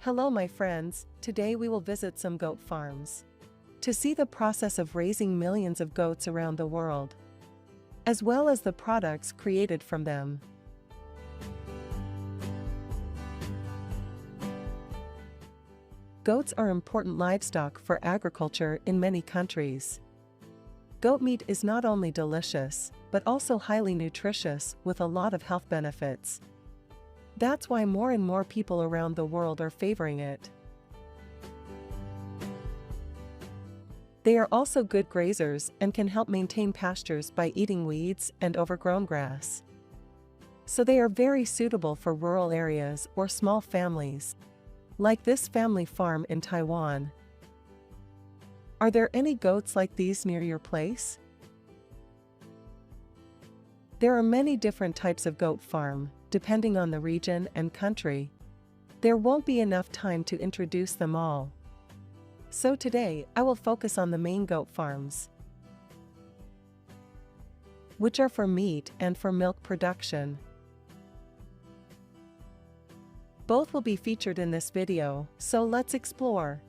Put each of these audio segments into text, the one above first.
Hello my friends, today we will visit some goat farms to see the process of raising millions of goats around the world, as well as the products created from them. Goats are important livestock for agriculture in many countries. Goat meat is not only delicious, but also highly nutritious with a lot of health benefits. That's why more and more people around the world are favoring it. They are also good grazers and can help maintain pastures by eating weeds and overgrown grass. So they are very suitable for rural areas or small families, like this family farm in Taiwan. Are there any goats like these near your place? There are many different types of goat farm, depending on the region and country. There won't be enough time to introduce them all. So today, I will focus on the main goat farms, which are for meat and for milk production. Both will be featured in this video, so let's explore.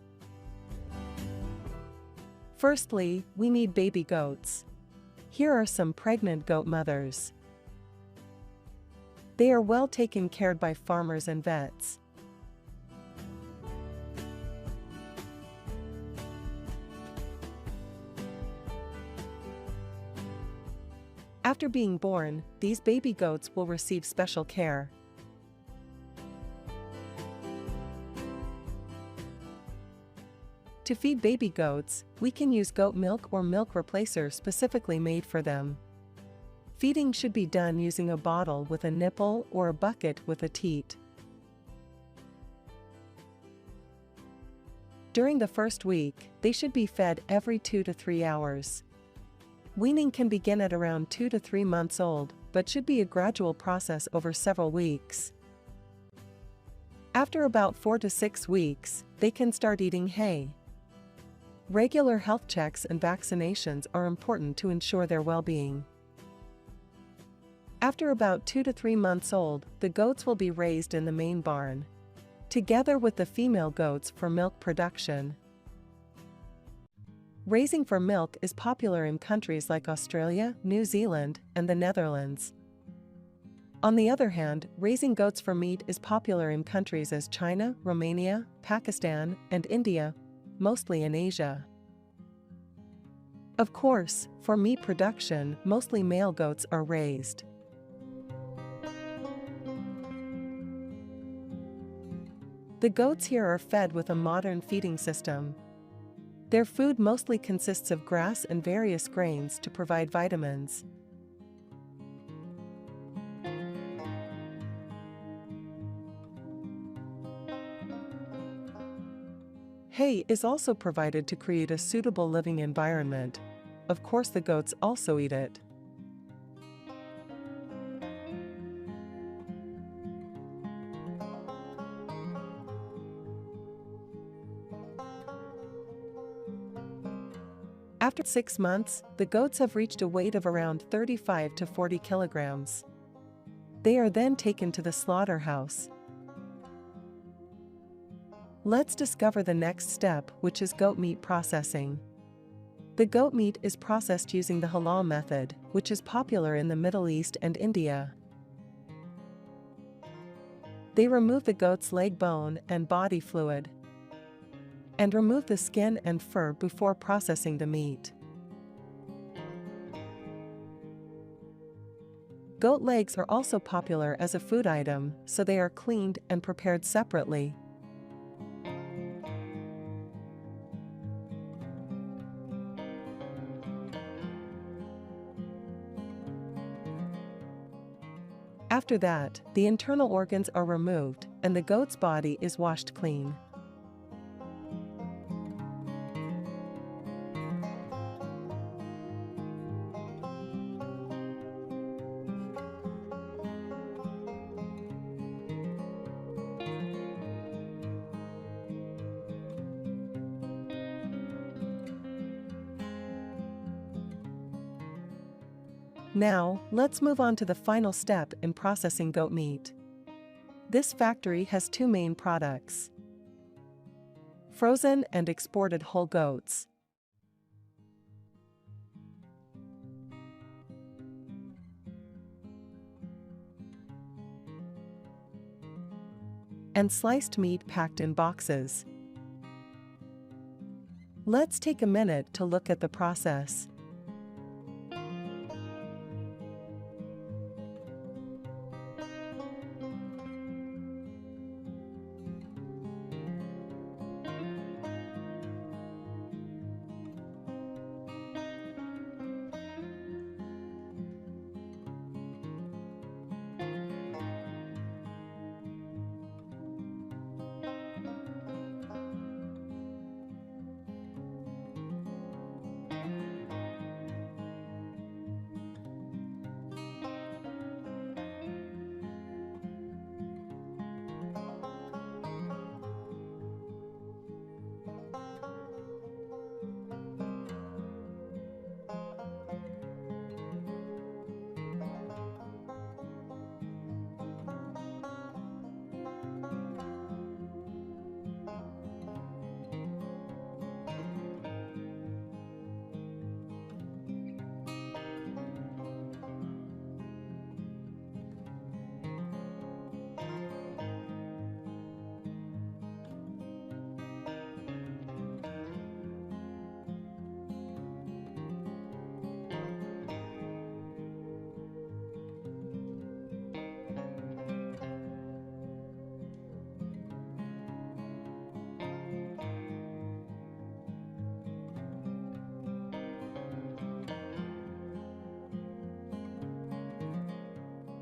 Firstly, we need baby goats. Here are some pregnant goat mothers. They are well taken care of by farmers and vets. After being born, these baby goats will receive special care. To feed baby goats, we can use goat milk or milk replacer specifically made for them. Feeding should be done using a bottle with a nipple or a bucket with a teat. During the first week, they should be fed every 2 to 3 hours. Weaning can begin at around 2 to 3 months old, but should be a gradual process over several weeks. After about 4 to 6 weeks, they can start eating hay. Regular health checks and vaccinations are important to ensure their well-being. After about 2 to 3 months old, the goats will be raised in the main barn, together with the female goats for milk production. Raising for milk is popular in countries like Australia, New Zealand, and the Netherlands. On the other hand, raising goats for meat is popular in countries as China, Romania, Pakistan, and India, mostly in Asia. Of course, for meat production, mostly male goats are raised. The goats here are fed with a modern feeding system. Their food mostly consists of grass and various grains to provide vitamins. Hay is also provided to create a suitable living environment. Of course, the goats also eat it. After 6 months, the goats have reached a weight of around 35 to 40 kilograms. They are then taken to the slaughterhouse. Let's discover the next step, which is goat meat processing. The goat meat is processed using the halal method, which is popular in the Middle East and India. They remove the goat's leg bone and body fluid, and remove the skin and fur before processing the meat. Goat legs are also popular as a food item, so they are cleaned and prepared separately. After that, the internal organs are removed, and the goat's body is washed clean. Now, let's move on to the final step in processing goat meat. This factory has 2 main products. frozen and exported whole goats, and sliced meat packed in boxes. Let's take a minute to look at the process.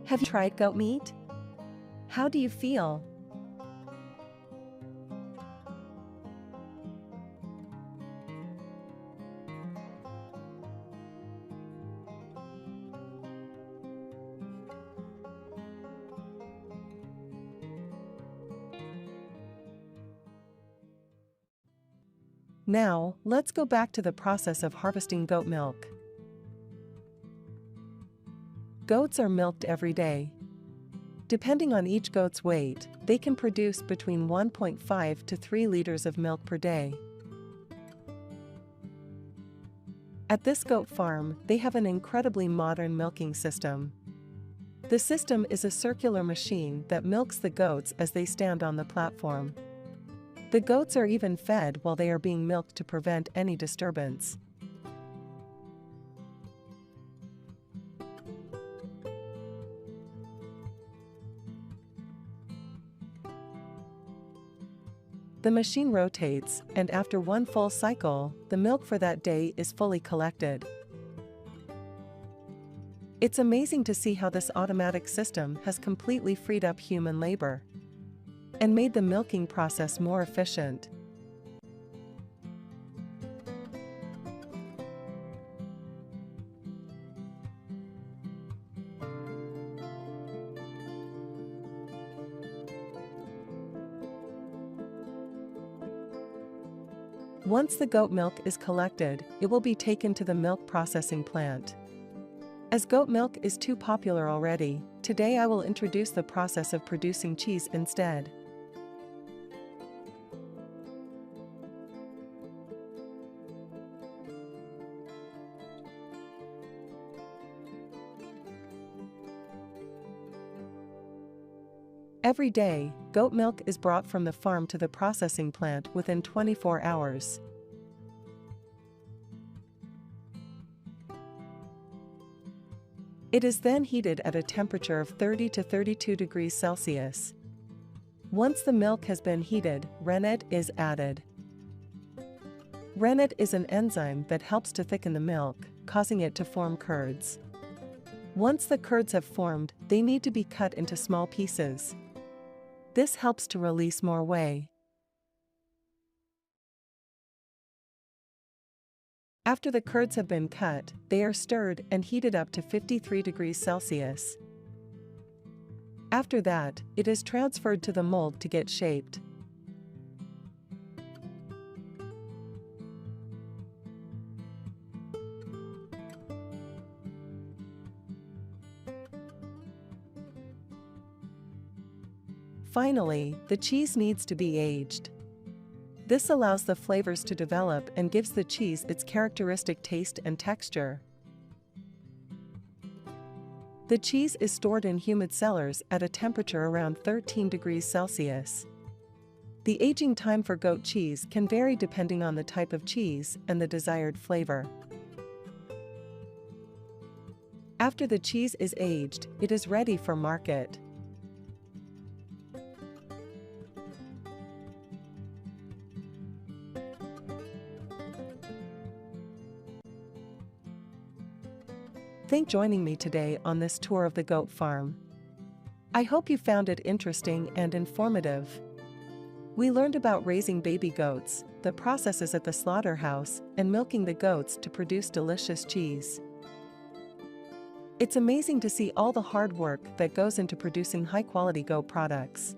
Have you tried goat meat? How do you feel? Now, let's go back to the process of harvesting goat milk. Goats are milked every day. Depending on each goat's weight, they can produce between 1.5 to 3 liters of milk per day. At this goat farm, they have an incredibly modern milking system. The system is a circular machine that milks the goats as they stand on the platform. The goats are even fed while they are being milked to prevent any disturbance. The machine rotates, and after one full cycle, the milk for that day is fully collected. It's amazing to see how this automatic system has completely freed up human labor and made the milking process more efficient. Once the goat milk is collected, it will be taken to the milk processing plant. As goat milk is too popular already, today I will introduce the process of producing cheese instead. Every day, goat milk is brought from the farm to the processing plant within 24 hours. It is then heated at a temperature of 30 to 32 degrees Celsius. Once the milk has been heated, rennet is added. Rennet is an enzyme that helps to thicken the milk, causing it to form curds. Once the curds have formed, they need to be cut into small pieces. This helps to release more whey. After the curds have been cut, they are stirred and heated up to 53 degrees Celsius. After that, it is transferred to the mold to get shaped. Finally, the cheese needs to be aged. This allows the flavors to develop and gives the cheese its characteristic taste and texture. The cheese is stored in humid cellars at a temperature around 13 degrees Celsius. The aging time for goat cheese can vary depending on the type of cheese and the desired flavor. After the cheese is aged, it is ready for market. Thank you for joining me today on this tour of the goat farm. I hope you found it interesting and informative. We learned about raising baby goats, the processes at the slaughterhouse, and milking the goats to produce delicious cheese. It's amazing to see all the hard work that goes into producing high-quality goat products.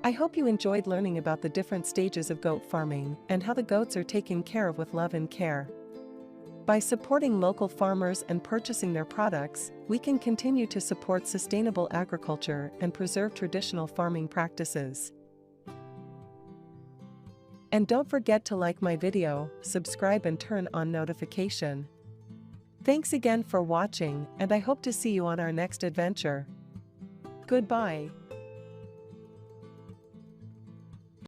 I hope you enjoyed learning about the different stages of goat farming and how the goats are taken care of with love and care. By supporting local farmers and purchasing their products, we can continue to support sustainable agriculture and preserve traditional farming practices. And don't forget to like my video, subscribe and turn on notification. Thanks again for watching, and I hope to see you on our next adventure. Goodbye.